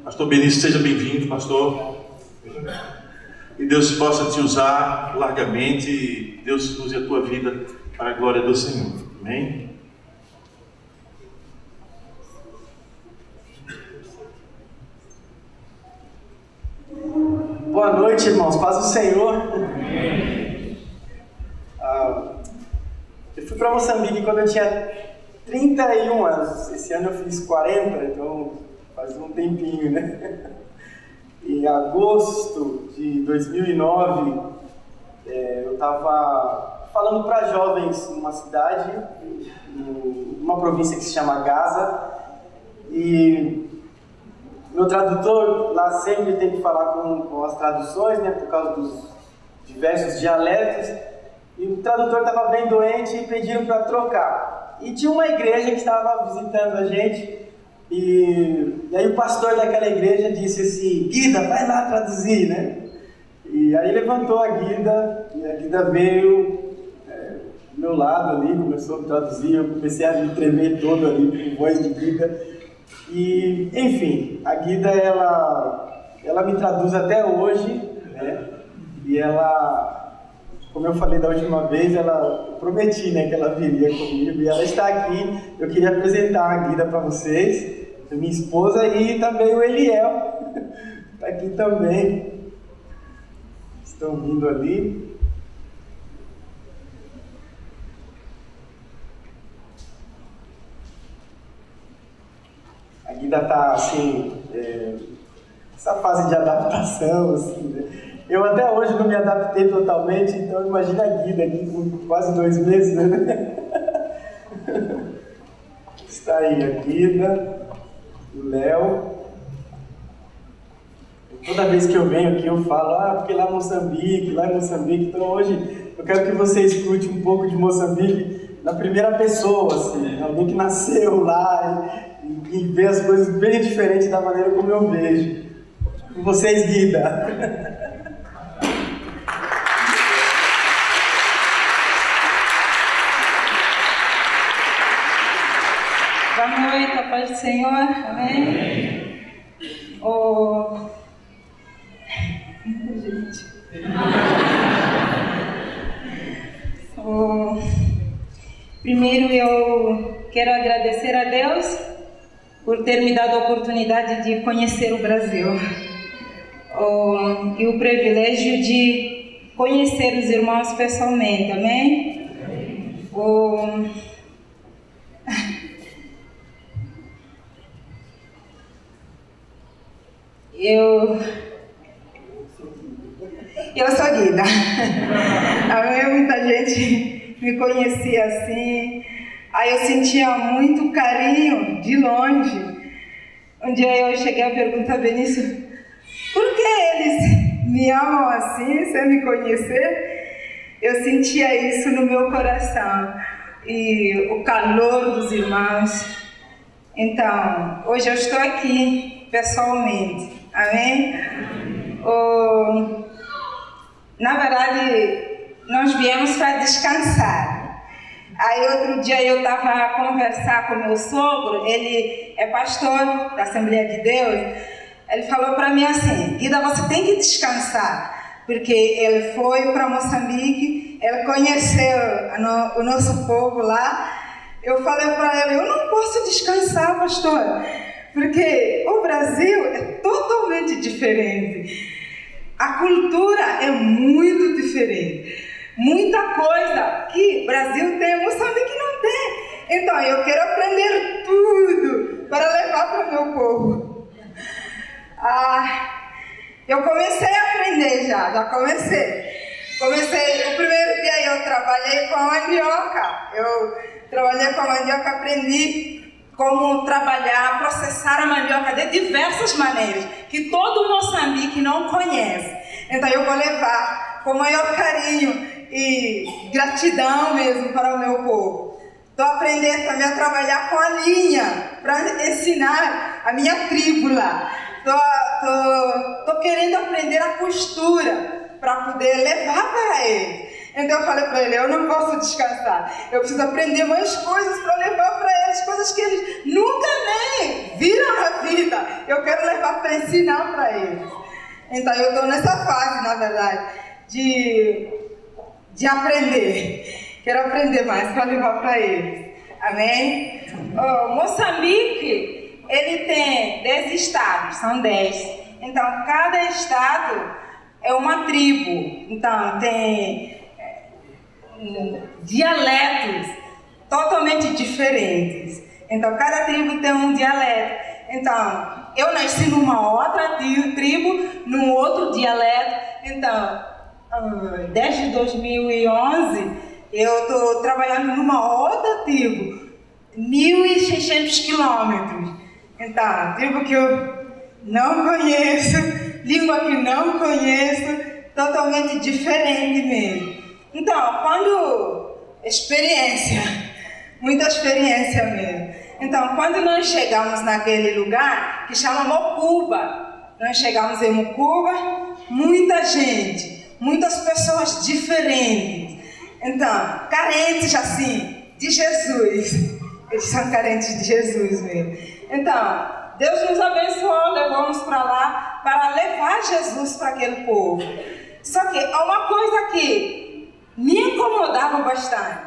Pastor Benício, seja bem-vindo, pastor. E Deus possa te usar largamente, e Deus use a tua vida para a glória do Senhor. Amém? Boa noite, irmãos. Paz do Senhor. Eu fui para Moçambique quando eu tinha 31 anos. Esse ano eu fiz 40, então faz um tempinho, né? Em agosto de 2009, eu estava falando para jovens numa cidade, numa província que se chama Gaza, e meu tradutor lá sempre tem que falar com as traduções, né, por causa dos diversos dialetos, e o tradutor estava bem doente e pediram para trocar. E tinha uma igreja que estava visitando a gente, e aí o pastor daquela igreja disse assim: Guida, vai lá traduzir, né? E aí levantou a Guida, e a Guida veio do meu lado ali, começou a traduzir, eu comecei a me tremer todo ali com voz de Guida. E, enfim, a Guida, ela me traduz até hoje, né? E ela, como eu falei da última vez, eu prometi, né, que ela viria comigo, e ela está aqui. Eu queria apresentar a Guida para vocês, minha esposa, e também o Eliel, está aqui também. Estão vindo ali. A Guida está assim, essa fase de adaptação, assim, né? Eu até hoje não me adaptei totalmente, então imagina a Guida aqui com quase 2 meses, né? Está aí a Guida, o Léo. Toda vez que eu venho aqui eu falo, porque lá em Moçambique, então hoje eu quero que você escute um pouco de Moçambique na primeira pessoa, assim, alguém que nasceu lá e vê as coisas bem diferentes da maneira como eu vejo. Com vocês, Guida. Boa noite, a paz do Senhor, amém? Gente. Primeiro eu quero agradecer a Deus por ter me dado a oportunidade de conhecer o Brasil e o privilégio de conhecer os irmãos pessoalmente, amém? Eu sou Guida. Muita gente me conhecia assim. Aí eu sentia muito carinho de longe. Um dia eu cheguei a perguntar a Benício: por que eles me amam assim, sem me conhecer? Eu sentia isso no meu coração. E o calor dos irmãos. Então, hoje eu estou aqui pessoalmente. Amém? Na verdade, nós viemos para descansar. Aí outro dia eu estava a conversar com meu sogro, ele é pastor da Assembleia de Deus. Ele falou para mim assim: Guida, você tem que descansar, porque ele foi para Moçambique, ele conheceu o nosso povo lá. Eu falei para ele: eu não posso descansar, pastor, porque o Brasil é totalmente diferente. A cultura é muito diferente. Muita coisa que o Brasil tem, Moçambique não tem. Então, eu quero aprender tudo para levar para o meu povo. Eu comecei a aprender já comecei. O primeiro dia eu trabalhei com a mandioca. Aprendi como trabalhar, processar a mandioca de diversas maneiras, que todo Moçambique não conhece. Então eu vou levar com o maior carinho e gratidão mesmo para o meu povo. Estou aprendendo também a trabalhar com a linha, para ensinar a minha tribo lá. Estou querendo aprender a costura, para poder levar para ele. Então eu falei para ele: eu não posso descansar, eu preciso aprender mais coisas para levar para eles, coisas que eles nunca nem viram na vida. Eu quero levar para ensinar para eles. Então eu estou nessa fase, na verdade, de aprender. Quero aprender mais para levar para eles. Amém? Moçambique, ele tem 10 estados, são 10. Então, cada estado é uma tribo. Então, tem dialetos totalmente diferentes. Então, cada tribo tem um dialeto. Então, eu nasci numa outra tribo, num outro dialeto. Então, desde 2011... eu estou trabalhando numa outra tribo, 1.600 quilômetros. Então, tribo que eu não conheço, língua que não conheço, totalmente diferente mesmo. Então, muita experiência mesmo. Então, quando nós chegamos naquele lugar, que chama Mocuba, nós chegamos em Mocuba, muita gente, muitas pessoas diferentes. Então, carentes assim, de Jesus. Eles são carentes de Jesus mesmo. Então, Deus nos abençoou, levamos para lá, para levar Jesus para aquele povo. Só que há uma coisa que me incomodava bastante.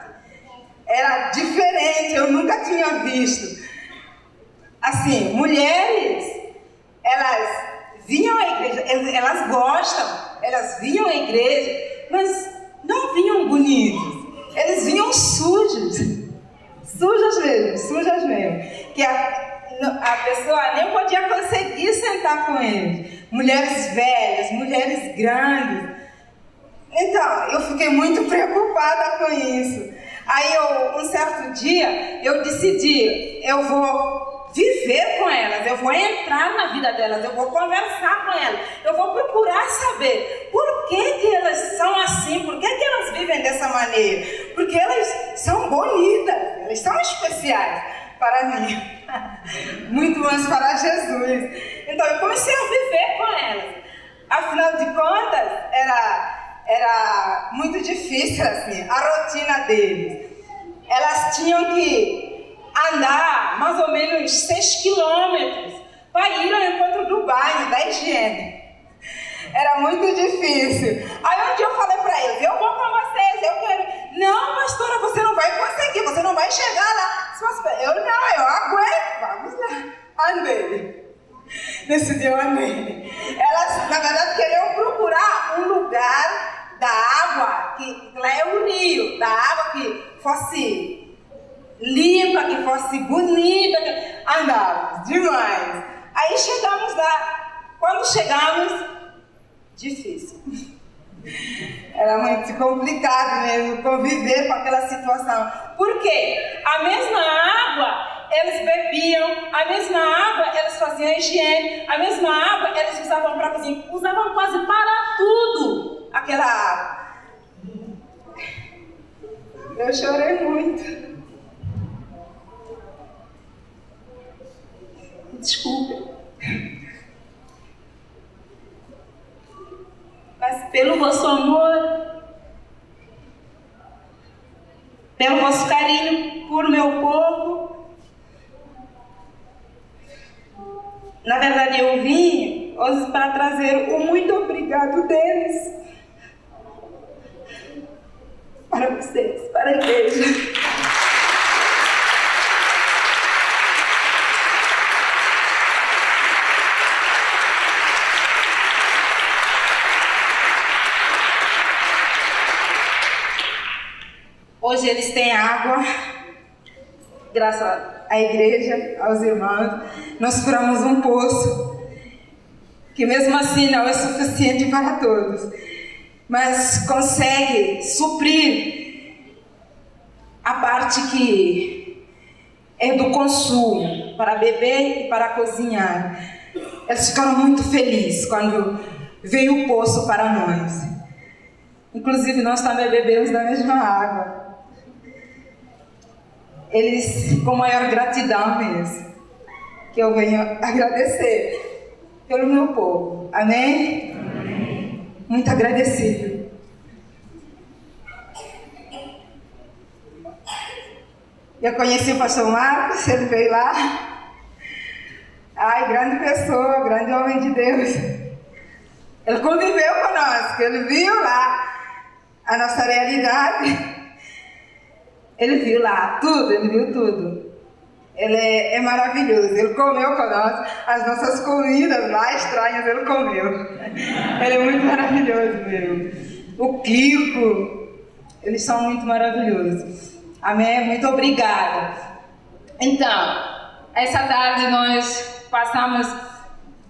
Era diferente, eu nunca tinha visto. Assim, mulheres, elas vinham à igreja, elas gostam, elas vinham à igreja, mas não vinham bonitos, eles vinham sujos mesmo, que a pessoa nem podia conseguir sentar com eles, mulheres velhas, mulheres grandes. Então, eu fiquei muito preocupada com isso. Aí, um certo dia, eu decidi, eu vou viver com elas, eu vou entrar na vida delas, eu vou conversar com elas, eu vou procurar saber por que elas são assim, por que elas vivem dessa maneira, porque elas são bonitas, elas são especiais para mim, muito mais para Jesus. Então eu comecei a viver com elas. Afinal de contas, era muito difícil assim, a rotina deles. Elas tinham que andar mais ou menos 6 quilômetros para ir ao encontro do banho, da higiene. Era muito difícil. Aí um dia eu falei para eles, eu vou com vocês, eu quero. Não, pastora, você não vai conseguir, você não vai chegar lá. Eu aguento, vamos lá. Andei. Nesse dia eu andei. Elas, na verdade, queriam procurar um lugar da água, que lá é o rio, da água que fosse limpa, que fosse bonita, andávamos demais. Aí chegamos lá, quando chegamos, difícil. Era muito complicado mesmo conviver com aquela situação. Por quê? A mesma água eles bebiam, a mesma água eles faziam higiene, a mesma água eles usavam para cozinhar, usavam quase para tudo aquela água. Eu chorei muito. Desculpe. Mas pelo vosso amor, pelo vosso carinho por meu povo, na verdade eu vim hoje para trazer o muito obrigado deles para vocês, para a igreja. Hoje eles têm água, graças à igreja, aos irmãos. Nós furamos um poço, que mesmo assim não é suficiente para todos, mas consegue suprir a parte que é do consumo, para beber e para cozinhar. Eles ficaram muito felizes quando veio o poço para nós. Inclusive nós também bebemos da mesma água. Eles, com maior gratidão mesmo, que eu venho agradecer pelo meu povo. Amém? Amém. Muito agradecido. Eu conheci o pastor Marcos, ele veio lá. Ai, grande pessoa, grande homem de Deus. Ele conviveu conosco, ele viu lá a nossa realidade. Ele viu lá tudo, ele viu tudo. Ele é maravilhoso, ele comeu conosco, as nossas comidas lá estranhas ele comeu. Ele é muito maravilhoso mesmo. O Kiko, eles são muito maravilhosos. Amém? Muito obrigada. Então, essa tarde nós passamos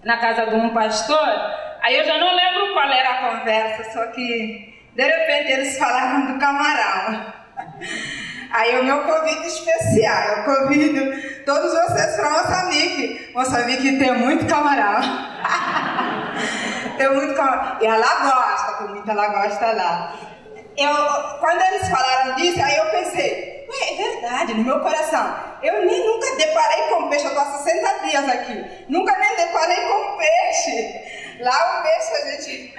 na casa de um pastor, aí eu já não lembro qual era a conversa, só que de repente eles falaram do camarão. Aí o meu convite especial, eu convido todos vocês para Moçambique. Moçambique tem muito camarão. Tem muito camarão. E a lagosta, tem muita lagosta lá. Quando eles falaram disso, aí eu pensei, é verdade, no meu coração, eu nem nunca deparei com peixe, eu estou há 60 dias aqui, nunca nem deparei com peixe. Lá o peixe a gente...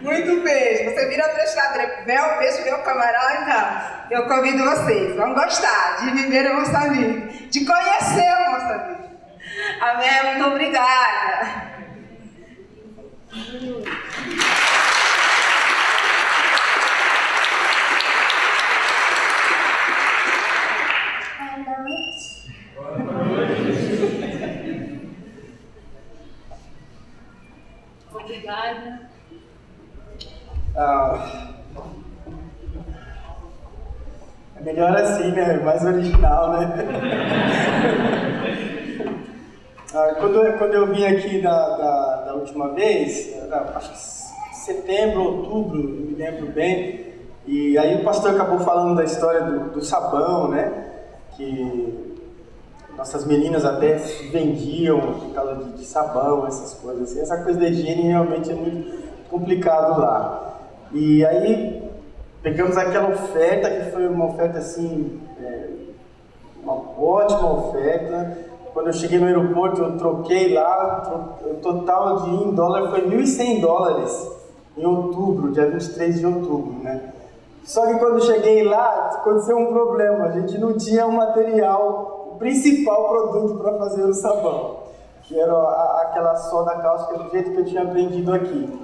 Muito peixe. Você vira para o estado, vê o peixe, vê o camarão, então eu convido vocês, vão gostar de viver em Moçambique, de conhecer o Moçambique. Amém? Muito obrigada. Obrigada. É melhor assim, né? Mais original, né? Quando eu vim aqui da última vez, acho que setembro, outubro, não me lembro bem, e aí o pastor acabou falando da história do sabão, né? Que nossas meninas até vendiam por causa de sabão, essas coisas assim. Essa coisa da higiene realmente é muito complicado lá. E aí pegamos aquela oferta, que foi uma oferta assim, uma ótima oferta. Quando eu cheguei no aeroporto, eu troquei lá, o total em dólar foi $1.100 em outubro, dia 23 de outubro, né? Só que quando eu cheguei lá, aconteceu um problema, a gente não tinha o material, o principal produto para fazer o sabão, que era aquela soda cáustica do jeito que eu tinha aprendido aqui.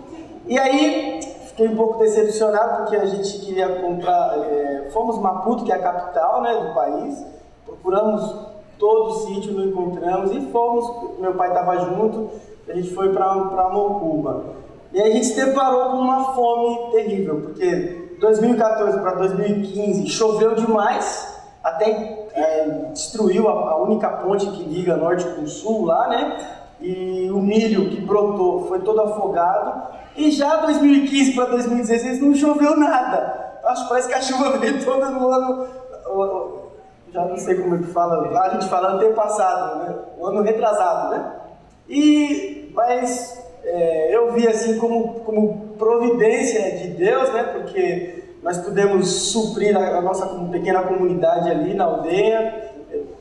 E aí, fiquei um pouco decepcionado porque a gente queria comprar, fomos Maputo, que é a capital, né, do país, procuramos todo o sítio, não encontramos e fomos, meu pai estava junto, a gente foi para Mocuba. E aí a gente se deparou com uma fome terrível, porque 2014 para 2015 choveu demais, até destruiu a única ponte que liga norte com sul lá, né? E o milho que brotou foi todo afogado. E já 2015 para 2016 não choveu nada. Acho que parece que a chuva veio toda no ano, já não sei como é que fala, lá a gente fala antepassado, né? O ano retrasado, né? Mas eu vi assim como providência de Deus, né? Porque nós pudemos suprir a nossa pequena comunidade ali na aldeia.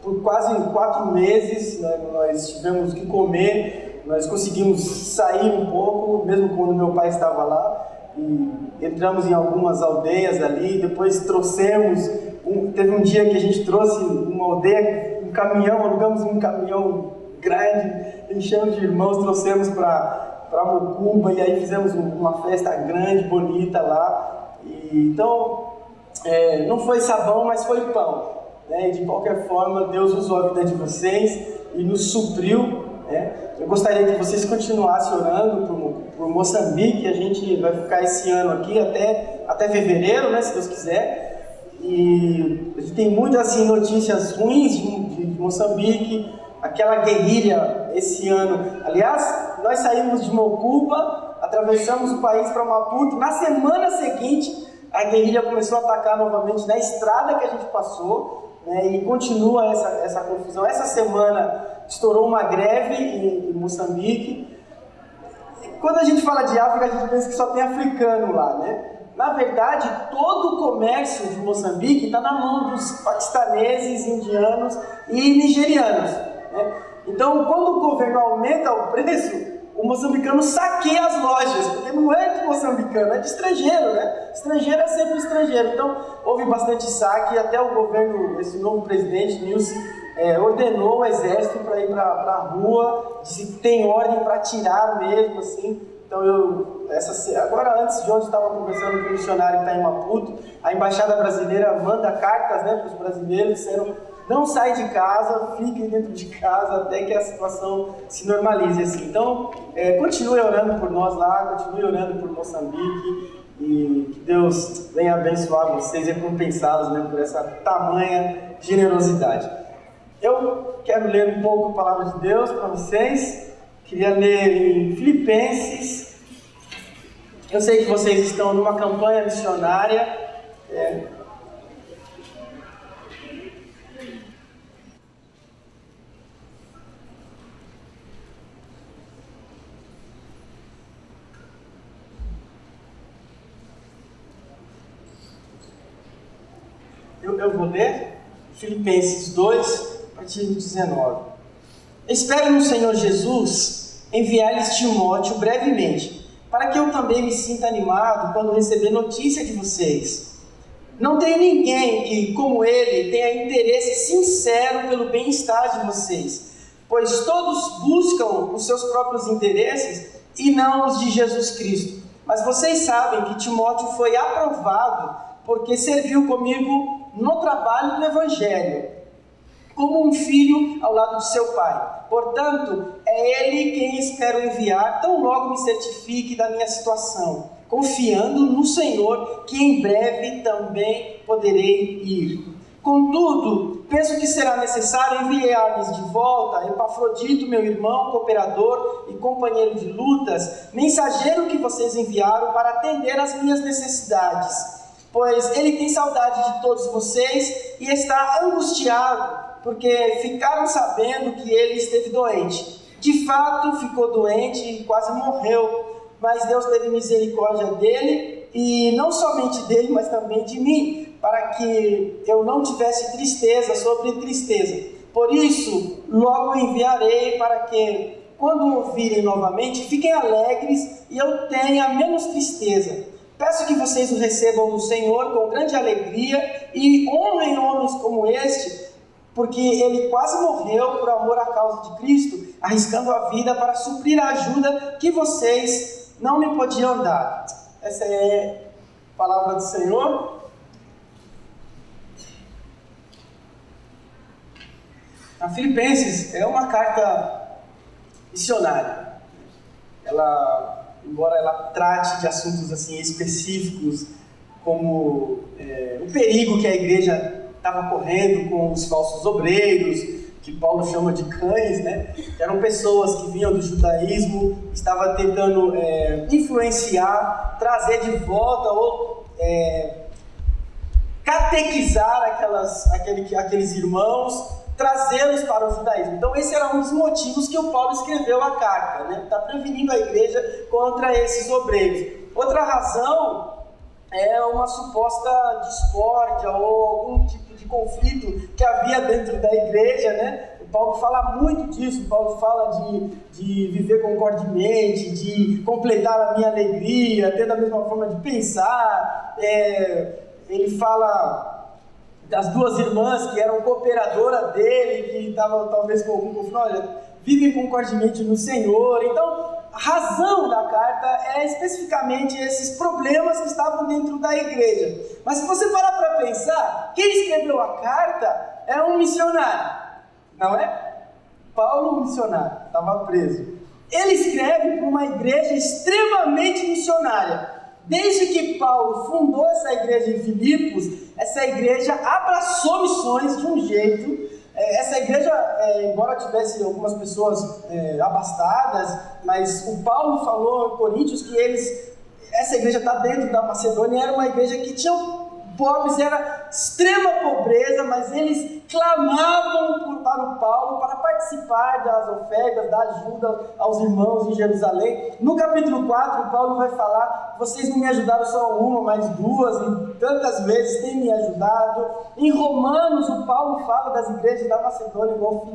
Por quase 4 meses, né, nós tivemos que comer, nós conseguimos sair um pouco, mesmo quando meu pai estava lá, e entramos em algumas aldeias ali, depois trouxemos, teve um dia que a gente trouxe uma aldeia, um caminhão, alugamos um caminhão grande, enchemos de irmãos, trouxemos para Mocuba, e aí fizemos uma festa grande, bonita lá. Então, não foi sabão, mas foi pão. De qualquer forma, Deus usou a vida de vocês e nos supriu. Eu gostaria que vocês continuassem orando por Moçambique. A gente vai ficar esse ano aqui até fevereiro, né, se Deus quiser. E a gente tem muitas assim, notícias ruins de Moçambique. Aquela guerrilha esse ano. Aliás, nós saímos de Mocuba, atravessamos o país para Maputo. Na semana seguinte, a guerrilha começou a atacar novamente na estrada que a gente passou. E continua essa confusão. Essa semana estourou uma greve em Moçambique. Quando a gente fala de África, a gente pensa que só tem africano lá, né? Na verdade, todo o comércio de Moçambique está na mão dos paquistaneses, indianos e nigerianos, né? Então, quando o governo aumenta o preço, o moçambicano saqueia as lojas, porque não é de moçambicano, é de estrangeiro, né? Estrangeiro é sempre estrangeiro. Então, houve bastante saque, até o governo, esse novo presidente, Nilce, ordenou o exército para ir para a rua, disse que tem ordem para atirar mesmo, assim. Então agora antes de ontem estava conversando com um missionário que está em Maputo, a embaixada brasileira manda cartas, né, para os brasileiros, disseram: não sai de casa, fiquem dentro de casa até que a situação se normalize, assim. Então, continue orando por nós lá, continue orando por Moçambique, e que Deus venha abençoar vocês e recompensá-los, né, por essa tamanha generosidade. Eu quero ler um pouco a palavra de Deus para vocês. Queria ler em Filipenses. Eu sei que vocês estão numa campanha missionária. Eu vou ler Filipenses 2, a partir do 19. Espero no Senhor Jesus enviar-lhes Timóteo brevemente, para que eu também me sinta animado quando receber notícia de vocês. Não tem ninguém que, como ele, tenha interesse sincero pelo bem-estar de vocês, pois todos buscam os seus próprios interesses e não os de Jesus Cristo. Mas vocês sabem que Timóteo foi aprovado porque serviu comigo no trabalho do Evangelho, como um filho ao lado de seu pai. Portanto, é ele quem espero enviar, tão logo me certifique da minha situação, confiando no Senhor, que em breve também poderei ir. Contudo, penso que será necessário enviar-lhes de volta Epafrodito, meu irmão, cooperador e companheiro de lutas, mensageiro que vocês enviaram para atender às minhas necessidades, pois ele tem saudade de todos vocês e está angustiado, porque ficaram sabendo que ele esteve doente. De fato, ficou doente e quase morreu, mas Deus teve misericórdia dele, e não somente dele, mas também de mim, para que eu não tivesse tristeza sobre tristeza. Por isso, logo enviarei para que, quando ouvirem novamente, fiquem alegres e eu tenha menos tristeza. Peço que vocês o recebam no Senhor com grande alegria e honrem homens como este, porque ele quase morreu por amor à causa de Cristo, arriscando a vida para suprir a ajuda que vocês não me podiam dar. Essa é a palavra do Senhor. A Filipenses é uma carta missionária. Embora ela trate de assuntos assim específicos, como o perigo que a igreja estava correndo com os falsos obreiros, que Paulo chama de cães, né? Que eram pessoas que vinham do judaísmo, estavam tentando influenciar, trazer de volta ou catequizar aqueles irmãos, trazê-los para o judaísmo. Então esse era um dos motivos que o Paulo escreveu a carta, né? Está prevenindo a igreja contra esses obreiros. Outra razão é uma suposta discórdia ou algum tipo de conflito que havia dentro da igreja, né? O Paulo fala muito disso. O Paulo fala de viver concordemente, de completar a minha alegria, ter a mesma forma de pensar. Ele fala das duas irmãs que eram cooperadoras dele, que estavam talvez com algum conflito. Olha, vivem concordemente no Senhor. Então, a razão da carta é especificamente esses problemas que estavam dentro da igreja. Mas se você parar para pensar, quem escreveu a carta é um missionário, não é? Paulo, um missionário, estava preso. Ele escreve para uma igreja extremamente missionária. Desde que Paulo fundou essa igreja em Filipos, essa igreja abraçou missões de um jeito. Essa igreja, embora tivesse algumas pessoas abastadas, mas o Paulo falou em Coríntios que essa igreja está dentro da Macedônia, era uma igreja que tinha pobres, era extrema pobreza, mas eles clamavam para o Paulo para participar das ofertas, da ajuda aos irmãos em Jerusalém. No capítulo 4, Paulo vai falar: vocês não me ajudaram só uma, mas duas, e tantas vezes têm me ajudado. Em Romanos, o Paulo fala das igrejas da Macedônia, igual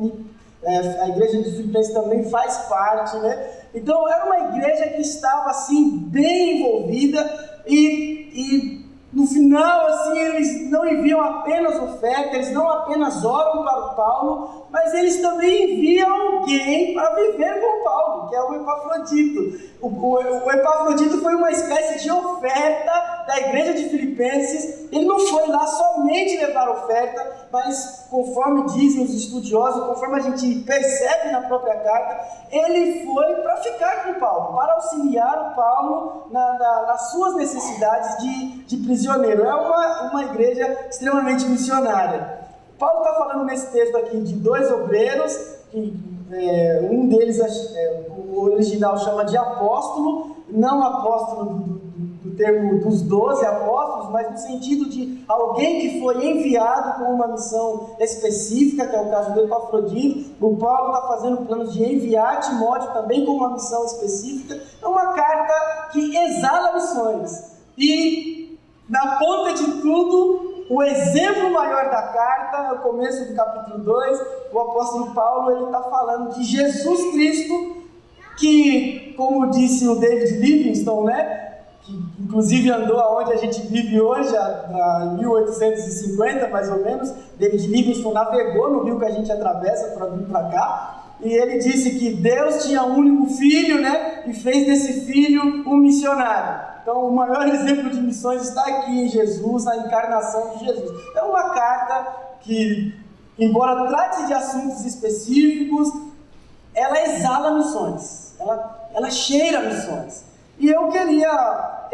a igreja de Filipenses também faz parte, né? Então, era uma igreja que estava assim, bem envolvida, e No final, assim, eles não enviam apenas oferta, eles não apenas oram para o Paulo, mas eles também enviam alguém para viver com Paulo, que é o Epafrodito. O Epafrodito foi uma espécie de oferta da igreja de Filipenses. Ele não foi lá somente levar oferta, mas conforme dizem os estudiosos, conforme a gente percebe na própria carta, ele foi para ficar com Paulo, para auxiliar o Paulo nas suas necessidades de prisioneiro. É uma igreja extremamente missionária. Paulo está falando nesse texto aqui de 2 obreiros, que um deles, o original chama de apóstolo, não apóstolo do termo dos 12 apóstolos, mas no sentido de alguém que foi enviado com uma missão específica, que é o caso do Epafrodito. O Paulo está fazendo planos de enviar Timóteo também com uma missão específica. É uma carta que exala missões. E na ponta de tudo, o exemplo maior da carta, no começo do capítulo 2, o apóstolo Paulo está falando de Jesus Cristo, que, como disse o David Livingstone, né, que inclusive andou aonde a gente vive hoje, em 1850 mais ou menos. David Livingstone navegou no rio que a gente atravessa para vir para cá, e ele disse que Deus tinha um único filho, né, e fez desse filho um missionário. Então, o maior exemplo de missões está aqui em Jesus, na encarnação de Jesus. É uma carta que, embora trate de assuntos específicos, ela exala missões, ela cheira missões. E eu queria,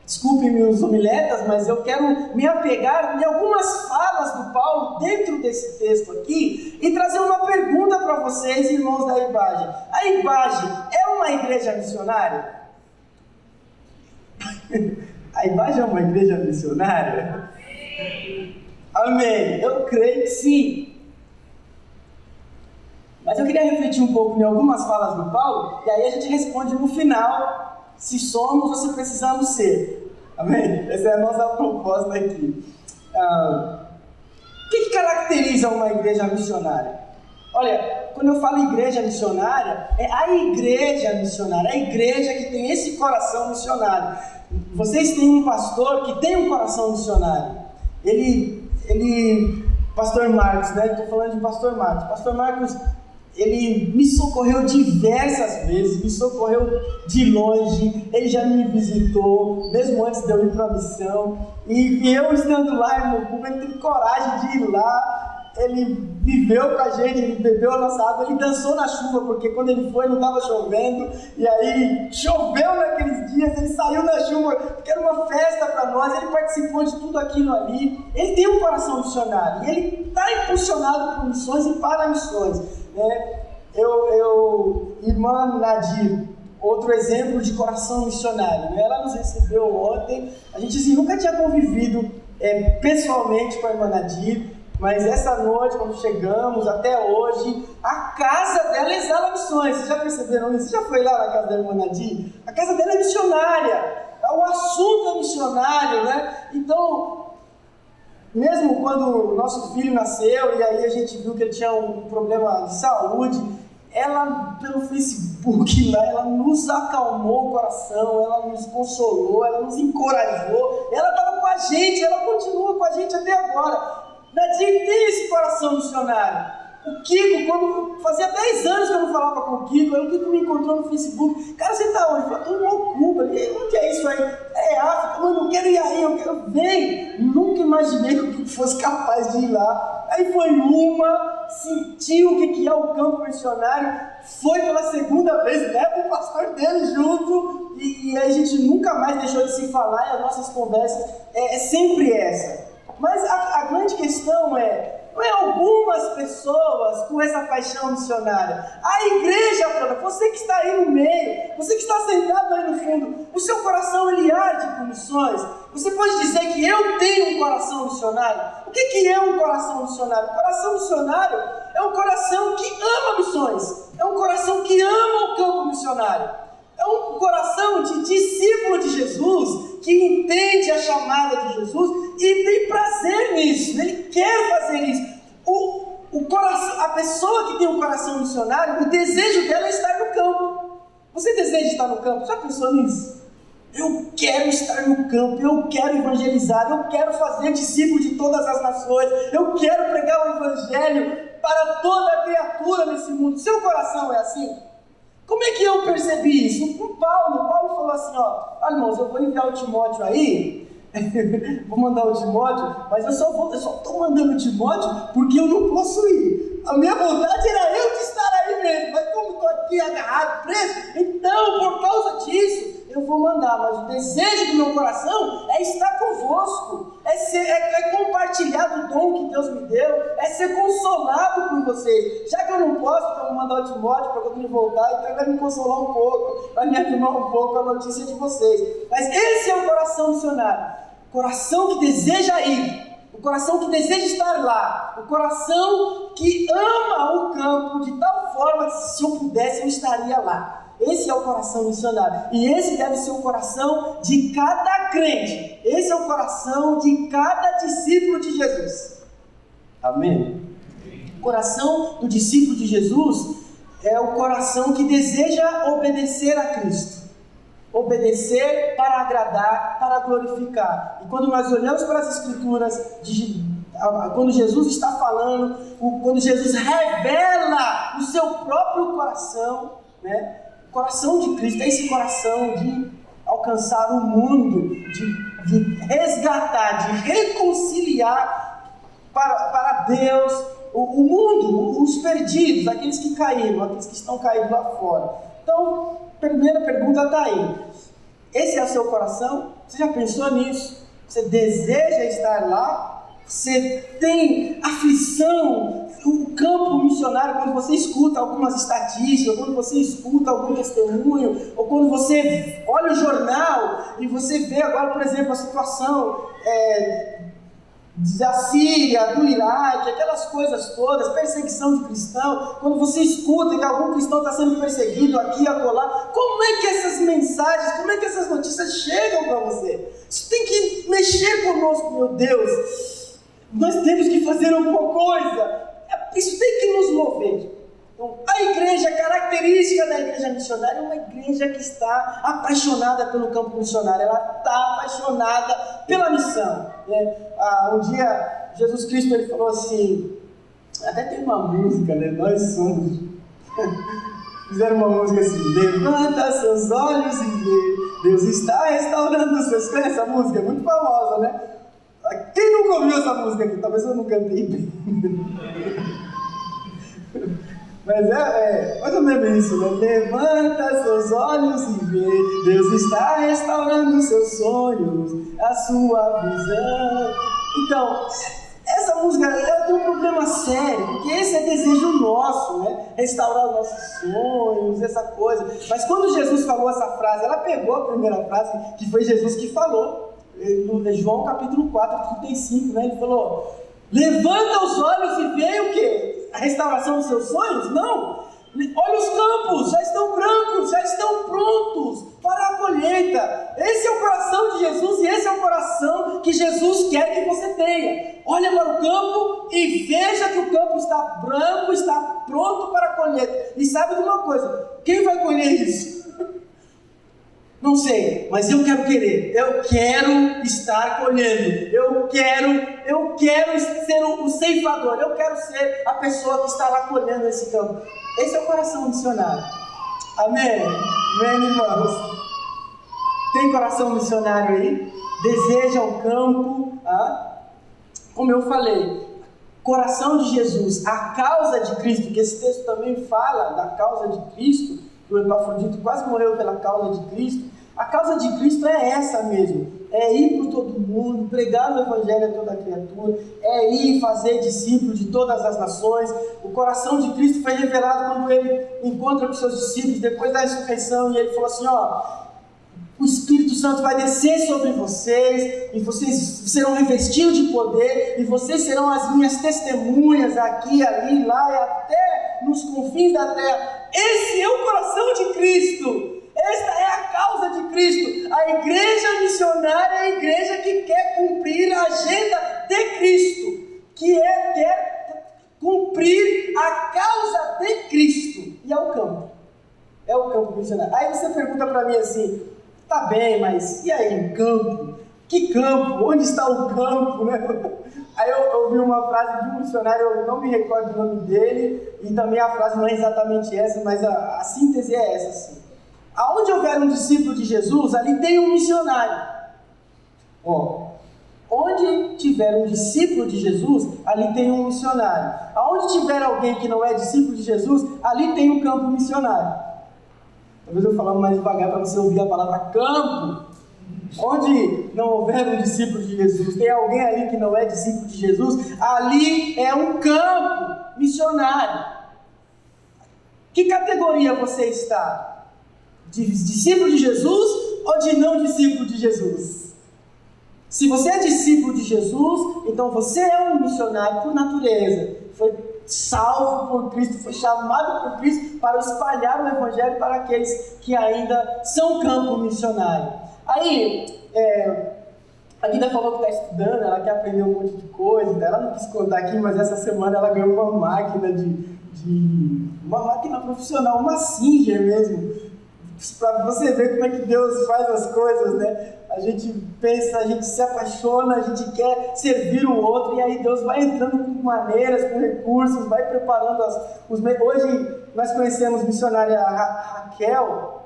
desculpem-me os homiletas, mas eu quero me apegar em algumas falas do Paulo dentro desse texto aqui e trazer uma pergunta para vocês, irmãos da IBAGE. A IBAGE é uma igreja missionária? A IBAGE é uma igreja missionária? Amém. Eu creio que sim. Mas eu queria refletir um pouco em algumas falas do Paulo, e aí a gente responde no final se somos ou se precisamos ser. Amém? Essa é a nossa proposta aqui. O que caracteriza uma igreja missionária? Olha, quando eu falo igreja missionária, é a igreja missionária, a igreja que tem esse coração missionário. Vocês têm um pastor que tem um coração missionário. Pastor Marcos, né? Estou falando de Pastor Marcos. Pastor Marcos, ele me socorreu diversas vezes, me socorreu de longe, ele já me visitou, mesmo antes de eu ir para a missão. E eu estando lá em Mocuba, ele teve coragem de ir lá. Ele viveu com a gente, ele bebeu a nossa água, ele dançou na chuva, porque quando ele foi não estava chovendo, e aí choveu naqueles dias, ele saiu na chuva, porque era uma festa para nós, ele participou de tudo aquilo ali. Ele tem um coração missionário, e ele está impulsionado por missões e para missões. Irmã Nadir, outro exemplo de coração missionário, né? Ela nos recebeu ontem, a gente assim, nunca tinha convivido pessoalmente com a irmã Nadir, mas essa noite, quando chegamos, até hoje, a casa dela exala missões. Vocês já perceberam isso? Você já foi lá na casa da irmã Nadir? A casa dela é missionária, o assunto é missionário, né? Então, mesmo quando o nosso filho nasceu, e aí a gente viu que ele tinha um problema de saúde, ela, pelo Facebook lá, ela nos acalmou o coração, ela nos consolou, ela nos encorajou, ela estava com a gente, ela continua com a gente até agora. Nadir tem esse coração missionário. O Kiko, quando fazia 10 anos que eu não falava com o Kiko, aí o Kiko me encontrou no Facebook. Cara, você tá onde? Eu falei, tô em Mocuba. Onde é isso aí? É África. Mano, eu quero ir aí, eu quero. Vem! Nunca imaginei que o Kiko fosse capaz de ir lá. Aí foi sentiu o que é o campo missionário, foi pela segunda vez, leva o pastor dele junto, e a gente nunca mais deixou de se falar, e as nossas conversas é sempre essa. Mas a grande questão não é algumas pessoas com essa paixão missionária. A igreja toda, você que está aí no meio, você que está sentado aí no fundo, o seu coração ele arde por missões. Você pode dizer que eu tenho um coração missionário? O que é um coração missionário? O coração missionário é um coração que ama missões. É um coração que ama o campo missionário. É um coração de discípulo de Jesus, que entende a chamada de Jesus e tem prazer nisso, ele quer fazer isso. O coração, a pessoa que tem um coração missionário, o desejo dela é estar no campo. Você deseja estar no campo? Já pensou nisso? Eu quero estar no campo, eu quero evangelizar, eu quero fazer discípulos de todas as nações, eu quero pregar o evangelho para toda criatura nesse mundo. Seu coração é assim? Como é que eu percebi isso? Com Paulo falou assim, irmãos, eu vou enviar o Timóteo aí, vou mandar o Timóteo, mas eu só estou mandando o Timóteo porque eu não posso ir. A minha vontade era eu de estar aí mesmo, mas como estou aqui agarrado, preso, então por causa disso eu vou mandar, mas o desejo do meu coração é estar convosco, é compartilhar do dom que Deus me deu, é ser consolado por vocês. Já que eu não posso, então eu vou mandar o Timóteo para quando ele voltar, então ele vai me consolar um pouco, vai me animar um pouco a notícia de vocês. Mas esse é o coração missionário, o coração que deseja ir, o coração que deseja estar lá, o coração que ama o campo de tal forma que se eu pudesse eu estaria lá. Esse é o coração missionário. E esse deve ser o coração de cada crente. Esse é o coração de cada discípulo de Jesus. Amém? O coração do discípulo de Jesus é o coração que deseja obedecer a Cristo. Obedecer para agradar, para glorificar. E quando nós olhamos para as Escrituras, quando Jesus está falando, quando Jesus revela o seu próprio coração, né? O coração de Cristo é esse coração de alcançar o mundo, de resgatar, de reconciliar para Deus o mundo, os perdidos, aqueles que caíram, aqueles que estão caídos lá fora. Então, primeira pergunta está aí. Esse é o seu coração? Você já pensou nisso? Você deseja estar lá? Você tem aflição? O campo missionário, quando você escuta algumas estatísticas, quando você escuta algum testemunho, ou quando você olha o jornal e você vê agora, por exemplo, a situação da Síria, do Iraque, aquelas coisas todas, perseguição de cristão, quando você escuta que algum cristão está sendo perseguido aqui e acolá, como é que essas mensagens, como é que essas notícias chegam para você? Isso tem que mexer conosco, meu Deus. Nós temos que fazer alguma coisa. Isso tem que nos mover. Então, a igreja, a característica da igreja missionária é uma igreja que está apaixonada pelo campo missionário. Ela está apaixonada pela missão, né? Um dia, Jesus Cristo ele falou assim, até tem uma música, né? Nós somos... Fizeram uma música assim, levanta seus olhos e vê, Deus está restaurando os seus... Essa música é muito famosa, né? Quem nunca ouviu essa música aqui? Talvez eu não cantei bem. Mas é mais ou menos isso, né? Levanta seus olhos e vê, Deus está restaurando seus sonhos, a sua visão. Então, essa música ela tem um problema sério, porque esse é desejo nosso, né? Restaurar os nossos sonhos, essa coisa. Mas quando Jesus falou essa frase, ela pegou a primeira frase, que foi Jesus que falou. No João capítulo 4, 35, né? Ele falou, levanta os olhos e vê o quê? A restauração dos seus sonhos? Não! Olha os campos, já estão brancos, já estão prontos para a colheita. Esse é o coração de Jesus e esse é o coração que Jesus quer que você tenha. Olha para o campo e veja que o campo está branco, está pronto para a colheita. E sabe de uma coisa, quem vai colher isso? Não sei, mas eu quero querer, eu quero estar colhendo, eu quero ser o ceifador, eu quero ser a pessoa que está lá colhendo esse campo. Esse é o coração missionário. Amém? Amém, irmãos? Tem coração missionário aí? Deseja o campo? Como eu falei, coração de Jesus, a causa de Cristo, que esse texto também fala da causa de Cristo, que o Epafrodito quase morreu pela causa de Cristo. A causa de Cristo é essa mesmo, é ir por todo mundo, pregar o Evangelho a toda criatura, é ir fazer discípulos de todas as nações. O coração de Cristo foi revelado quando ele encontra com seus discípulos depois da ressurreição, e ele falou assim, o Espírito Santo vai descer sobre vocês, e vocês serão revestidos de poder, e vocês serão as minhas testemunhas aqui, ali, lá e até nos confins da terra. Esse é o coração de Cristo. Esta é a causa de Cristo. A igreja missionária é a igreja que quer cumprir a agenda de Cristo, que quer cumprir a causa de Cristo. E é o campo missionário. Aí você pergunta para mim assim, tá bem, mas e aí, campo? Que campo? Onde está o campo, né? Aí eu ouvi uma frase de um missionário, eu não me recordo o nome dele, e também a frase não é exatamente essa, mas a síntese é essa, assim. Aonde houver um discípulo de Jesus, ali tem um missionário. Onde tiver um discípulo de Jesus, ali tem um missionário. Aonde tiver alguém que não é discípulo de Jesus, ali tem um campo missionário. Talvez eu falar mais devagar para você ouvir a palavra campo. Onde não houver um discípulo de Jesus, tem alguém ali que não é discípulo de Jesus, ali é um campo missionário. Que categoria você está? De discípulo de Jesus ou de não discípulo de Jesus? Se você é discípulo de Jesus, então você é um missionário por natureza. Foi salvo por Cristo, foi chamado por Cristo para espalhar o Evangelho para aqueles que ainda são campo missionário. Aí, a Guida falou que está estudando, ela quer aprender um monte de coisa, ela não quis contar aqui, mas essa semana ela ganhou uma máquina uma máquina profissional, uma Singer mesmo, para você ver como é que Deus faz as coisas, né? A gente pensa, a gente se apaixona, a gente quer servir o outro, e aí Deus vai entrando com maneiras, com recursos, vai preparando Hoje nós conhecemos a missionária Raquel.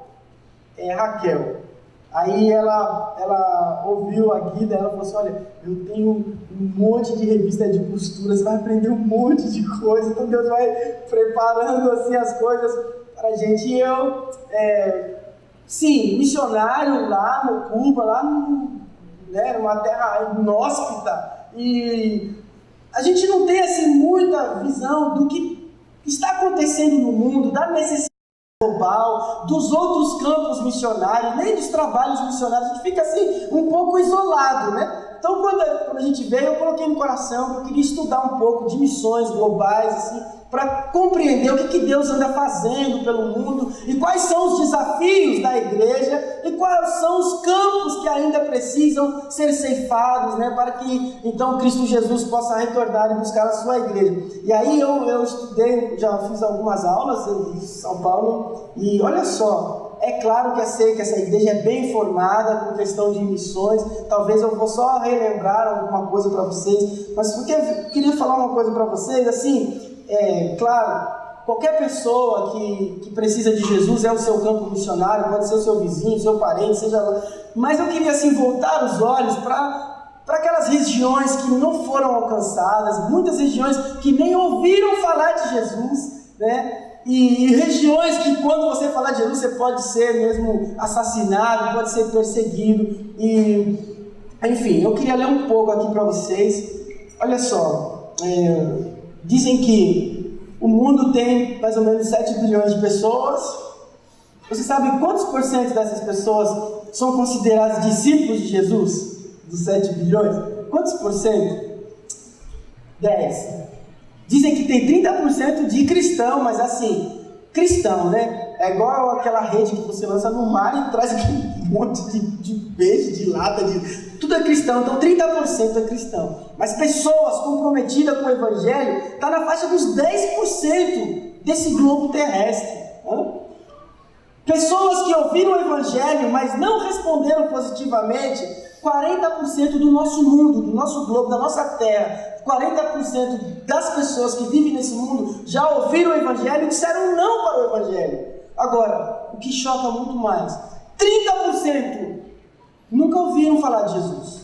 Aí ela ouviu a Guida, ela falou assim, olha, eu tenho um monte de revista de costura, você vai aprender um monte de coisa, então Deus vai preparando assim as coisas para a gente. E eu, sim, missionário lá no Cuba, lá numa terra inóspita, e a gente não tem assim muita visão do que está acontecendo no mundo, da necessidade global, dos outros campos missionários, nem dos trabalhos missionários, a gente fica assim um pouco isolado, né? Então quando a gente veio, eu coloquei no coração que eu queria estudar um pouco de missões globais, assim, para compreender o que Deus anda fazendo pelo mundo e quais são os desafios da igreja e quais são os campos que ainda precisam ser ceifados, né, para que então Cristo Jesus possa retornar e buscar a sua igreja. E aí eu estudei, já fiz algumas aulas em São Paulo e olha só, é claro que eu sei que essa igreja é bem formada com questão de missões, talvez eu vou só relembrar alguma coisa para vocês, mas porque eu queria falar uma coisa para vocês, assim, claro, qualquer pessoa que precisa de Jesus é o seu campo missionário, pode ser o seu vizinho, seu parente, seja lá. Mas eu queria assim voltar os olhos para aquelas regiões que não foram alcançadas, muitas regiões que nem ouviram falar de Jesus, né? E regiões que quando você falar de Jesus você pode ser mesmo assassinado, pode ser perseguido. E, enfim, eu queria ler um pouco aqui para vocês. Olha só, dizem que o mundo tem mais ou menos 7 bilhões de pessoas. Você sabe quantos por cento dessas pessoas são considerados discípulos de Jesus? Dos 7 bilhões? Quantos por cento? 10. Dizem que tem 30% de cristão, mas assim, cristão, né? É igual aquela rede que você lança no mar e traz aquele monte de peixe, de lata, tudo é cristão, então 30% é cristão. Mas pessoas comprometidas com o Evangelho está na faixa dos 10% desse globo terrestre. Pessoas que ouviram o Evangelho, mas não responderam positivamente, 40% do nosso mundo, do nosso globo, da nossa terra, 40% das pessoas que vivem nesse mundo já ouviram o Evangelho e disseram não para o Evangelho. Agora, o que choca muito mais, 30% nunca ouviram falar de Jesus,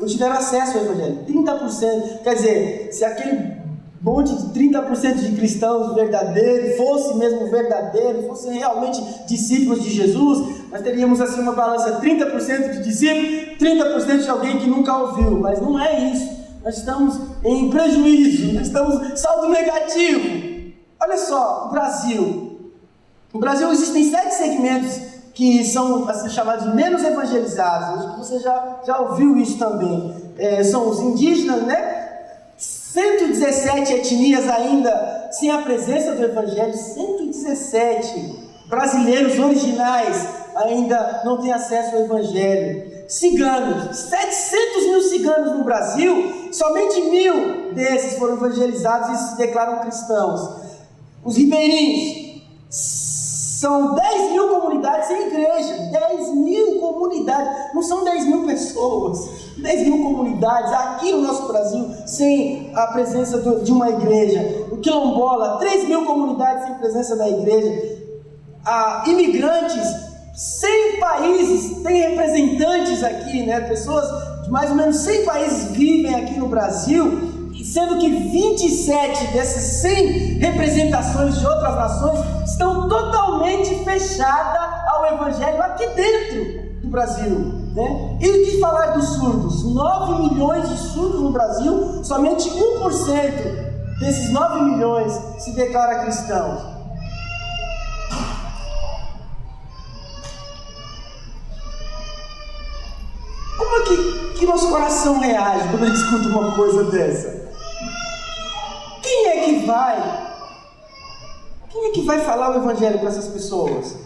não tiveram acesso ao Evangelho. 30%, quer dizer, se aquele monte de 30% de cristãos verdadeiros fosse mesmo verdadeiro, fossem realmente discípulos de Jesus, nós teríamos assim uma balança, 30% de discípulos, 30% de alguém que nunca ouviu, mas não é isso. Nós estamos em prejuízo, nós estamos saldo negativo. Olha só, o Brasil. No Brasil existem 7 segmentos que são assim, chamados de menos evangelizados. Acho que você já ouviu isso também. São os indígenas, né? 117 etnias ainda sem a presença do Evangelho, 117 brasileiros originais ainda não têm acesso ao Evangelho. Ciganos, 700 mil ciganos no Brasil, somente 1.000 desses foram evangelizados e se declaram cristãos. Os ribeirinhos, São 10 mil comunidades sem igreja. 10 mil comunidades. Não são 10 mil pessoas. 10 mil comunidades aqui no nosso Brasil sem a presença de uma igreja. O quilombola, 3 mil comunidades sem presença da igreja. Imigrantes, 100 países têm representantes aqui, né? Pessoas de mais ou menos 100 países vivem aqui no Brasil. Sendo que 27 dessas 100 representações de outras nações estão totalmente fechadas ao Evangelho aqui dentro do Brasil, né? E de falar dos surdos, 9 milhões de surdos no Brasil, somente 1% desses 9 milhões se declara cristãos. Como é que nosso coração reage quando a gente escuta uma coisa dessa? Quem é que vai falar o Evangelho para essas pessoas?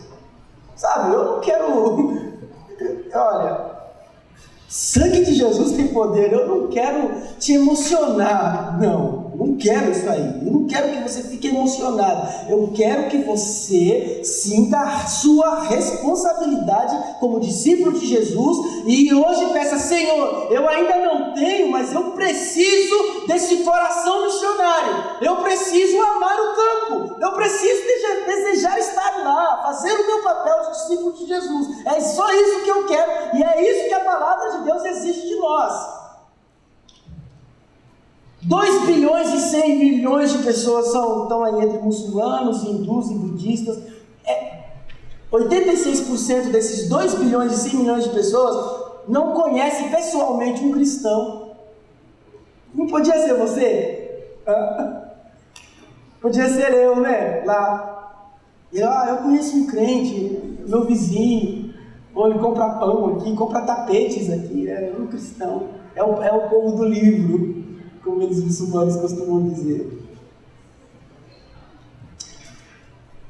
Sabe, eu não quero... Olha, sangue de Jesus tem poder, eu não quero te emocionar, não quero isso aí, eu não quero que você fique emocionado, eu quero que você sinta a sua responsabilidade como discípulo de Jesus e hoje peça, Senhor, eu ainda não tenho, mas eu preciso desse coração missionário, eu preciso amar o campo, eu preciso desejar estar lá, fazer o meu papel de discípulo de Jesus, é só isso que eu quero e é isso que a palavra de Deus exige de nós. 2 bilhões e 100 milhões de pessoas estão aí entre muçulmanos, hindus e budistas. 86% desses 2 bilhões e 100 milhões de pessoas não conhecem pessoalmente um cristão. Não podia ser você? Podia ser eu, né? Lá. Eu conheço um crente, meu vizinho. Ou ele compra pão aqui, compra tapetes aqui. É um cristão. É o povo do livro, como eles muçulmanos costumam dizer.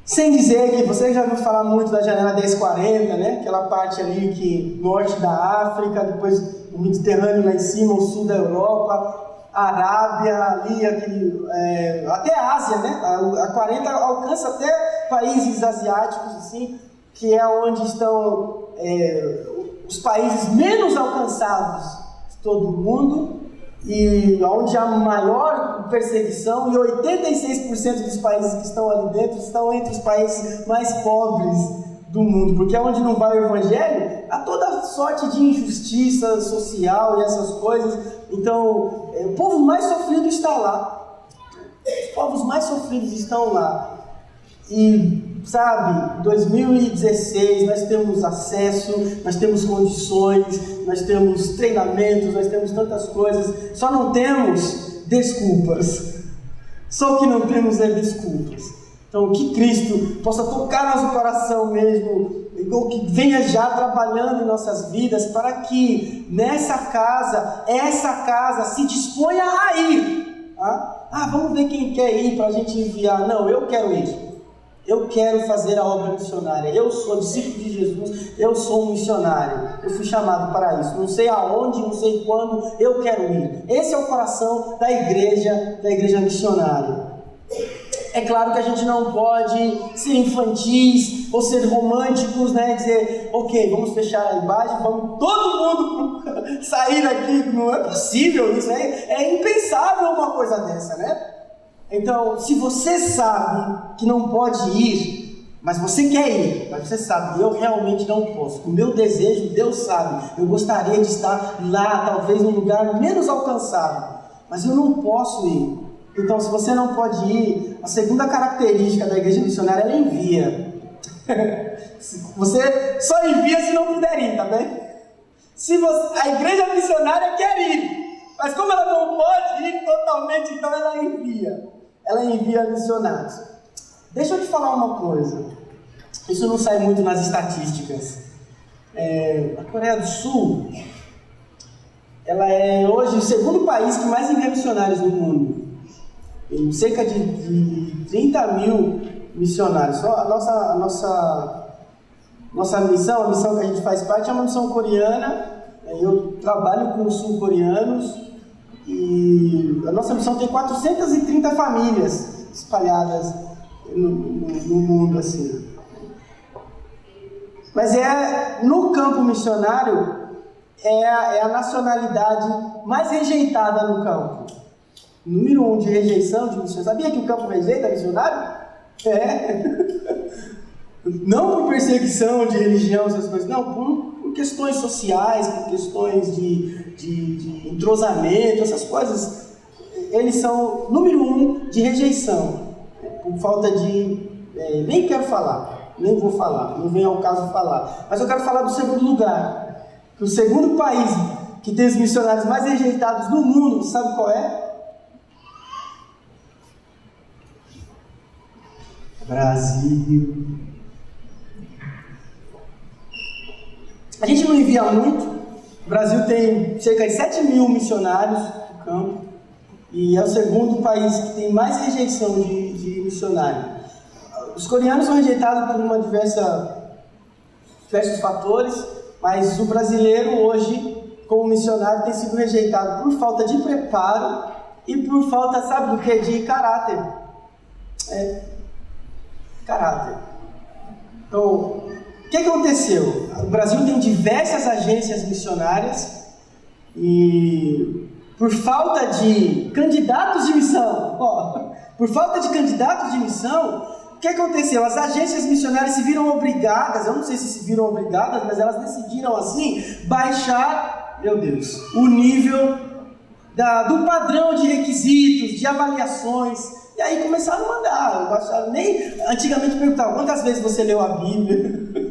Sem dizer que você já ouviu falar muito da janela 1040, né? Aquela parte ali que norte da África, depois o Mediterrâneo lá em cima, o sul da Europa, a Arábia, ali, até a Ásia, né? A 40 alcança até países asiáticos, assim, que é onde estão os países menos alcançados de todo o mundo, e onde há maior perseguição, e 86% dos países que estão ali dentro estão entre os países mais pobres do mundo, porque é onde não vai o Evangelho, há toda sorte de injustiça social e essas coisas. Então, o povo mais sofrido está lá, os povos mais sofridos estão lá, e sabe, 2016 nós temos acesso, nós temos condições, nós temos treinamentos, nós temos tantas coisas, só não temos desculpas. Só o que não temos é desculpas. Então que Cristo possa tocar nosso coração mesmo, ou que venha já trabalhando em nossas vidas, para que essa casa se disponha a ir. Vamos ver quem quer ir para a gente enviar. Não, eu quero ir. Eu quero fazer a obra missionária. Eu sou discípulo de Jesus, eu sou um missionário. Eu fui chamado para isso. Não sei aonde, não sei quando, eu quero ir. Esse é o coração da igreja missionária. É claro que a gente não pode ser infantis ou ser românticos, né? Dizer, ok, vamos fechar a imagem, vamos todo mundo sair daqui. Não é possível isso, é impensável uma coisa dessa, né? Então, se você sabe que não pode ir, mas você quer ir, mas você sabe, eu realmente não posso, o meu desejo, Deus sabe, eu gostaria de estar lá, talvez num lugar menos alcançado, mas eu não posso ir. Então, se você não pode ir, a segunda característica da igreja missionária, ela envia. Você só envia se não puder ir, tá bem? A igreja missionária quer ir, mas como ela não pode ir totalmente, então ela envia. Ela envia missionários. Deixa eu te falar uma coisa. Isso não sai muito nas estatísticas. A Coreia do Sul, ela é hoje o segundo país que mais envia missionários no mundo. Tem cerca de 30 mil missionários. Só a nossa missão, a missão que a gente faz parte, é uma missão coreana. Eu trabalho com os sul-coreanos. E a nossa missão tem 430 famílias espalhadas no mundo, assim. Mas no campo missionário, é a nacionalidade mais rejeitada no campo. Número 1 de rejeição de missionário. Sabia que o campo rejeita missionário? Não por perseguição de religião, essas coisas, não, por questões sociais, por questões de entrosamento, essas coisas. Eles são número 1 de rejeição, por falta de... nem quero falar, nem vou falar, não vem ao caso falar. Mas eu quero falar do segundo lugar. Que o segundo país que tem os missionários mais rejeitados no mundo, sabe qual é? Brasil. A gente não envia muito. O Brasil tem cerca de 7 mil missionários no campo. E é o segundo país que tem mais rejeição de missionário. Os coreanos são rejeitados por diversos fatores, mas o brasileiro hoje, como missionário, tem sido rejeitado por falta de preparo e por falta, sabe do que? De caráter. Caráter. Então, o que aconteceu? O Brasil tem diversas agências missionárias e por falta de candidatos de missão, o que aconteceu? As agências missionárias se viram obrigadas, eu não sei se viram obrigadas, mas elas decidiram assim, baixar, meu Deus, o nível do padrão de requisitos, de avaliações. E aí começaram a mandar, antigamente perguntavam, quantas vezes você leu a Bíblia?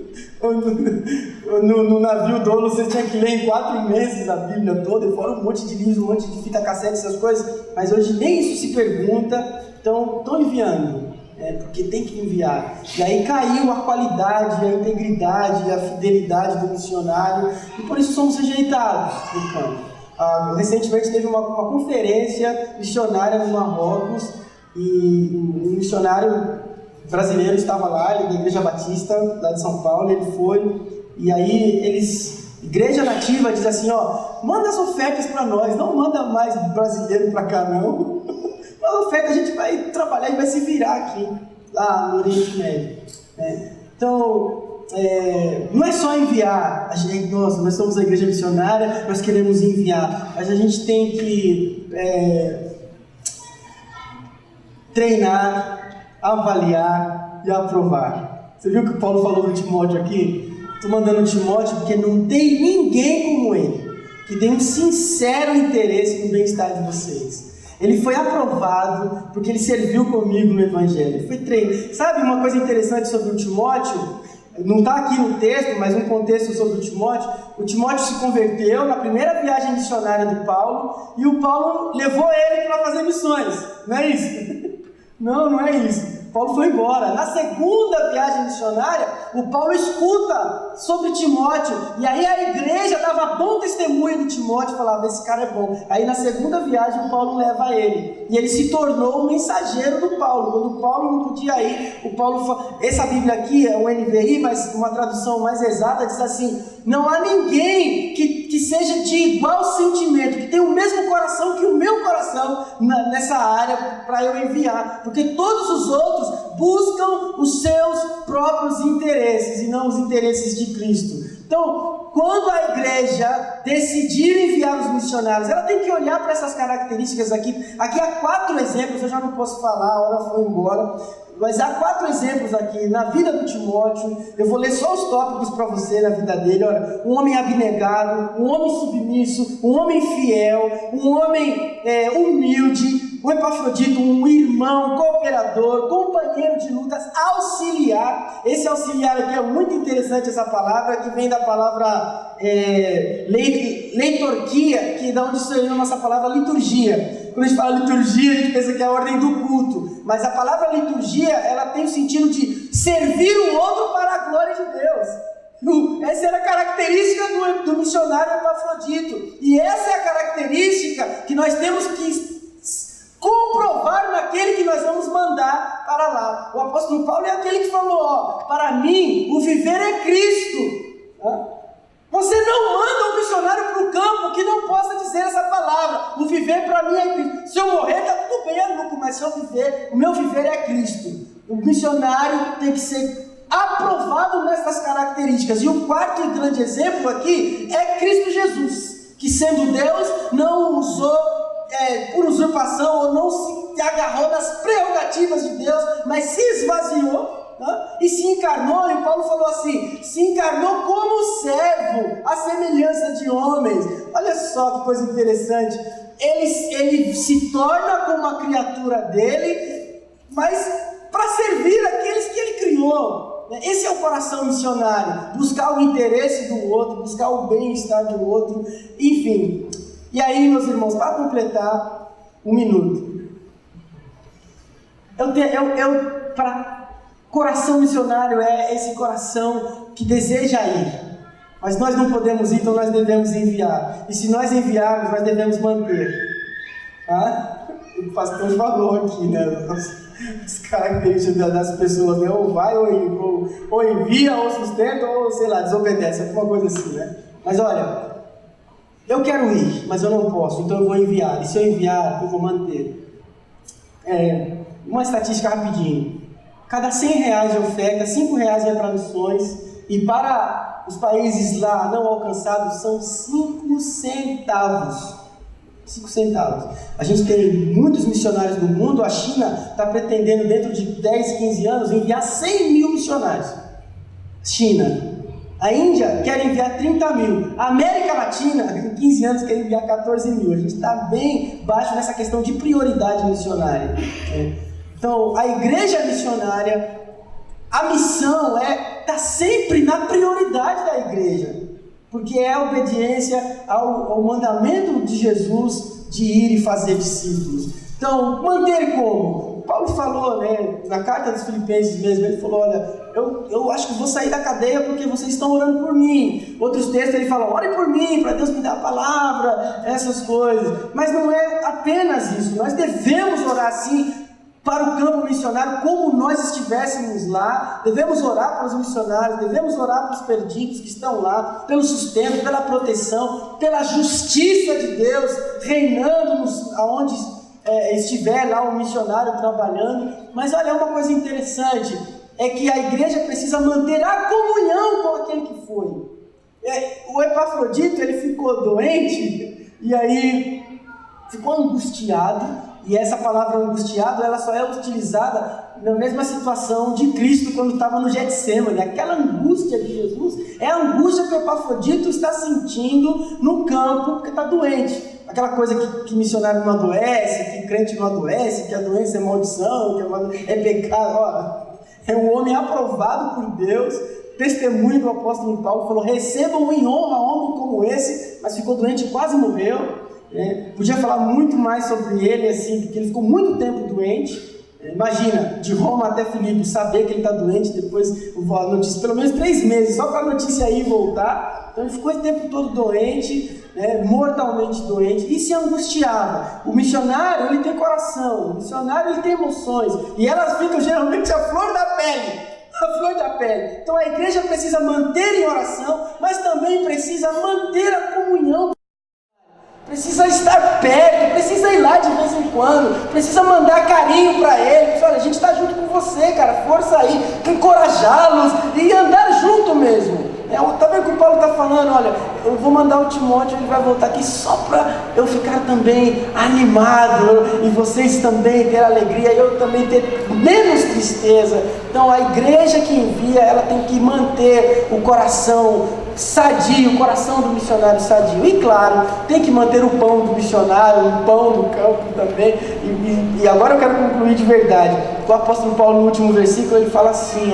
no navio dono você tinha que ler em 4 meses a Bíblia toda, e fora um monte de livros, um monte de fita cassete, essas coisas, mas hoje nem isso se pergunta, então estão enviando, porque tem que enviar. E aí caiu a qualidade, a integridade, a fidelidade do missionário, e por isso somos rejeitados no campo. Recentemente teve uma conferência missionária no Marrocos, e um missionário brasileiro estava lá, ele é da Igreja Batista, lá de São Paulo, ele foi, e aí Igreja Nativa diz assim, manda as ofertas para nós, não manda mais brasileiro para cá não, manda oferta, a gente vai trabalhar, a gente vai se virar aqui, lá no Oriente Médio. Então, não é só enviar, nós somos a igreja missionária, nós queremos enviar, mas a gente tem que treinar, avaliar e aprovar. Você viu que o Paulo falou do Timóteo aqui? Estou mandando o Timóteo porque não tem ninguém como ele, que tem um sincero interesse no bem-estar de vocês. Ele foi aprovado porque ele serviu comigo no Evangelho, ele foi treinado. Sabe uma coisa interessante sobre o Timóteo? Não está aqui no texto, mas um contexto sobre o Timóteo se converteu na primeira viagem missionária do Paulo, e o Paulo levou ele para fazer missões, não é isso? Não é isso. Paulo foi embora. Na segunda viagem missionária, o Paulo escuta sobre Timóteo, e aí a igreja dava bom testemunho do Timóteo, falava, esse cara é bom. Aí na segunda viagem o Paulo leva ele, e ele se tornou o mensageiro do Paulo. Quando o Paulo não podia ir, o Paulo fala, essa Bíblia aqui é um NVI, mas uma tradução mais exata diz assim, não há ninguém que seja de igual sentimento, que tenha o mesmo coração que o meu coração nessa área para eu enviar, porque todos os outros buscam os seus próprios interesses e não os interesses de Cristo. Então, quando a igreja decidir enviar os missionários, ela tem que olhar para essas características aqui. Aqui há 4 exemplos, eu já não posso falar, a hora foi embora, mas há 4 exemplos aqui na vida do Timóteo. Eu vou ler só os tópicos para você na vida dele. Olha, um homem abnegado, um homem submisso, um homem fiel, um homem humilde, o Epafrodito, um irmão, cooperador, companheiro de lutas, auxiliar. Esse auxiliar aqui é muito interessante, essa palavra, que vem da palavra leitorquia, que é da onde saiu a nossa palavra liturgia. Quando a gente fala liturgia, a gente pensa que é a ordem do culto, mas a palavra liturgia, ela tem o sentido de servir o outro para a glória de Deus. Essa era a característica do missionário Epafrodito, e essa é a característica que nós temos que comprovar naquele que nós vamos mandar para lá. O apóstolo Paulo é aquele que falou, para mim o viver é Cristo. Você não manda um missionário para o campo que não possa dizer essa palavra, o viver para mim é Cristo. Se eu morrer está tudo bem, é lucro, mas se eu viver, o meu viver é Cristo. O missionário tem que ser aprovado nessas características. E o quarto e grande exemplo aqui é Cristo Jesus, que sendo Deus, não usou por usurpação ou não se agarrou nas prerrogativas de Deus, mas se esvaziou, e se encarnou. E Paulo falou assim: se encarnou como servo, à semelhança de homens. Olha só que coisa interessante. Ele se torna como a criatura dele, mas para servir aqueles que ele criou. Esse é o coração missionário: buscar o interesse do outro, buscar o bem-estar do outro, enfim. E aí, meus irmãos, para completar, 1 minuto. Coração missionário é esse coração que deseja ir, mas nós não podemos ir, então nós devemos enviar. E se nós enviarmos, nós devemos manter. O pastor falou aqui, né? As características das pessoas, né? Ou vai, ou envia, ou sustenta, ou sei lá, desobedece, alguma coisa assim, né? Mas olha, eu quero ir, mas eu não posso, então eu vou enviar. E se eu enviar, eu vou manter. Uma estatística rapidinho. Cada R$100 de oferta, R$5 vai para missões, e para os países lá não alcançados são 5 centavos. 5 centavos. A gente tem muitos missionários no mundo. A China está pretendendo, dentro de 10, 15 anos, enviar 100 mil missionários. China. A Índia quer enviar 30 mil. A América Latina, em 15 anos, quer enviar 14 mil. A gente está bem baixo nessa questão de prioridade missionária. Então, a igreja missionária, a missão está sempre na prioridade da igreja, porque é a obediência ao mandamento de Jesus de ir e fazer discípulos. Então, manter como? Paulo falou, né, na carta dos Filipenses mesmo, ele falou: olha, eu acho que vou sair da cadeia porque vocês estão orando por mim. Outros textos ele fala: ore por mim, para Deus me dar a palavra, essas coisas. Mas não é apenas isso, nós devemos orar sim para o campo missionário, como nós estivéssemos lá. Devemos orar para os missionários, devemos orar para os perdidos que estão lá, pelo sustento, pela proteção, pela justiça de Deus reinando aonde estiver lá o missionário trabalhando. Mas olha, uma coisa interessante é que a igreja precisa manter a comunhão com aquele que foi. O Epafrodito, ele ficou doente e aí ficou angustiado. E essa palavra angustiado, ela só é utilizada na mesma situação de Cristo quando estava no Getsemane. Aquela angústia de Jesus é a angústia que o Epafrodito está sentindo no campo porque está doente. Aquela coisa que missionário não adoece, que crente não adoece, que a doença é maldição, que é pecado. É um homem aprovado por Deus. Testemunho do apóstolo Paulo falou: recebam em honra homem como esse, mas ficou doente e quase morreu. Podia falar muito mais sobre ele, assim, porque ele ficou muito tempo doente. Imagina, de Roma até Filipe, saber que ele está doente, depois a notícia, pelo menos 3 meses, só para a notícia ir e voltar. Então ele ficou esse tempo todo doente, mortalmente doente, e se angustiava. O missionário, ele tem coração, o missionário, ele tem emoções, e elas ficam geralmente à flor da pele. A flor da pele. Então a igreja precisa manter em oração, mas também precisa manter a comunhão. Precisa estar perto, precisa ir lá de vez em quando, precisa mandar carinho para ele. Olha, a gente está junto com você, cara, força aí, encorajá-los e andar junto mesmo. Tá vendo o que o Paulo está falando? Olha, eu vou mandar o Timóteo, ele vai voltar aqui só para eu ficar também animado e vocês também ter alegria e eu também ter menos tristeza. Então a igreja que envia, ela tem que manter o coração sadio, o coração do missionário sadio. E claro, tem que manter o pão do missionário, o pão do campo também. E agora eu quero concluir de verdade. O apóstolo Paulo, no último versículo, ele fala assim,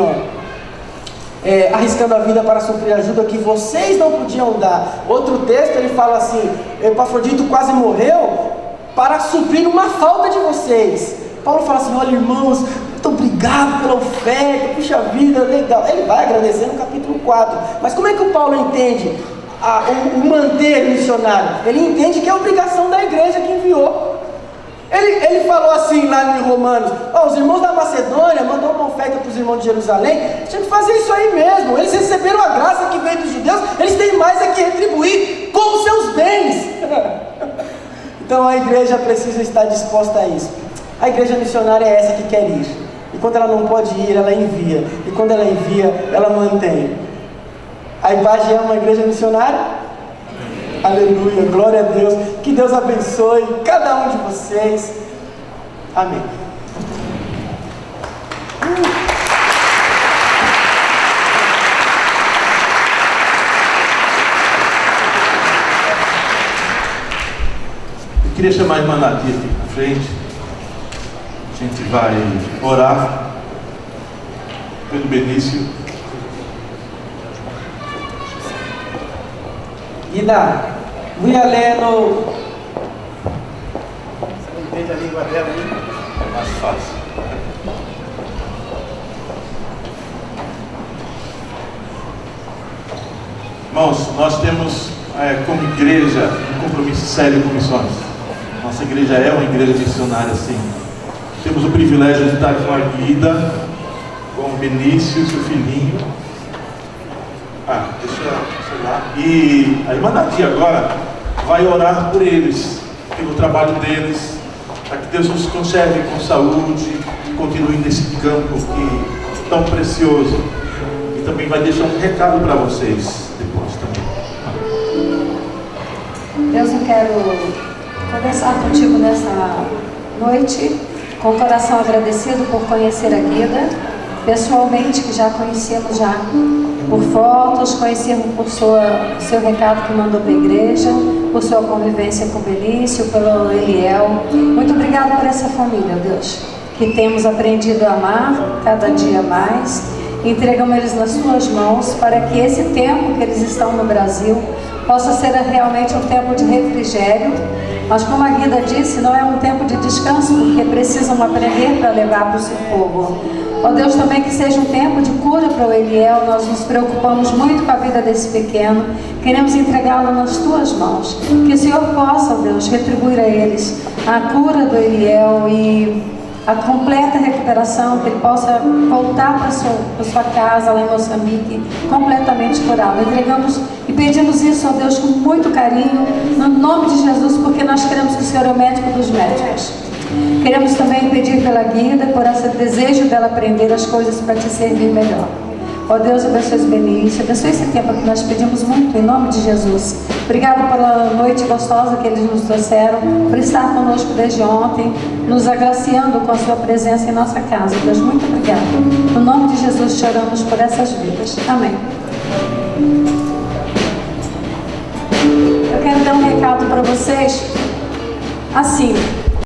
arriscando a vida para suprir a ajuda que vocês não podiam dar. Outro texto ele fala assim: Epafrodito quase morreu para suprir uma falta de vocês. Paulo fala assim: olha, irmãos, muito obrigado pela oferta, puxa vida, legal. Ele vai agradecer no capítulo 4. Mas como é que o Paulo entende o manter missionário? Ele entende que é obrigação da igreja que enviou. Ele falou assim lá em Romanos: os irmãos da Macedônia mandou uma oferta para os irmãos de Jerusalém, tinha que fazer isso aí mesmo. Eles receberam a graça que veio dos judeus, eles têm mais a que retribuir com os seus bens. Então a igreja precisa estar disposta a isso. A igreja missionária é essa que quer ir. E quando ela não pode ir, ela envia. E quando ela envia, ela mantém. A IPAGE é uma igreja missionária? Aleluia, glória a Deus. Que Deus abençoe cada um de vocês. Amém. Eu queria chamar a irmã Nadia aqui na frente. A gente vai orar pelo Benício. Ida, voy a leerlo. Entende a língua dela aí? É mais fácil. Irmãos, nós temos como igreja um compromisso sério com missões. Nossa igreja é uma igreja missionária, sim. Temos o privilégio de estar com a Guida, com o Benício, seu filhinho. Sei lá. E a irmã Nadia agora vai orar por eles, pelo trabalho deles, para que Deus nos conserve com saúde e continue nesse campo tão precioso. E também vai deixar um recado para vocês depois também. Deus, eu quero conversar contigo nessa noite, com o coração agradecido por conhecer a Guida, pessoalmente, que já conhecemos já por fotos, conhecemos por seu recado que mandou para a igreja, por sua convivência com o Benício, pelo Eliel. Muito obrigado por essa família, Deus, que temos aprendido a amar cada dia mais. Entregamos eles nas suas mãos para que esse tempo que eles estão no Brasil possa ser realmente um tempo de refrigério. Mas como a Guida disse, não é um tempo de descanso, porque precisam aprender para levar para o seu povo. Ó Deus, também que seja um tempo de cura para o Eliel. Nós nos preocupamos muito com a vida desse pequeno. Queremos entregá-lo nas tuas mãos. Que o Senhor possa, ó Deus, retribuir a eles a cura do Eliel e a completa recuperação, que ele possa voltar para sua casa lá em Moçambique completamente curado. Entregamos e pedimos isso, ó Deus, com muito carinho, no nome de Jesus, porque nós queremos que o Senhor é o médico dos médicos. Queremos também pedir pela Guida, por esse desejo dela aprender as coisas para te servir melhor. Ó Deus, abençoe esse Benício, abençoe esse tempo que nós pedimos muito, em nome de Jesus. Obrigado pela noite gostosa que eles nos trouxeram, por estar conosco desde ontem, nos agraciando com a sua presença em nossa casa. Deus, muito obrigado. No nome de Jesus, te oramos por essas vidas. Amém. Eu quero dar um recado para vocês, assim.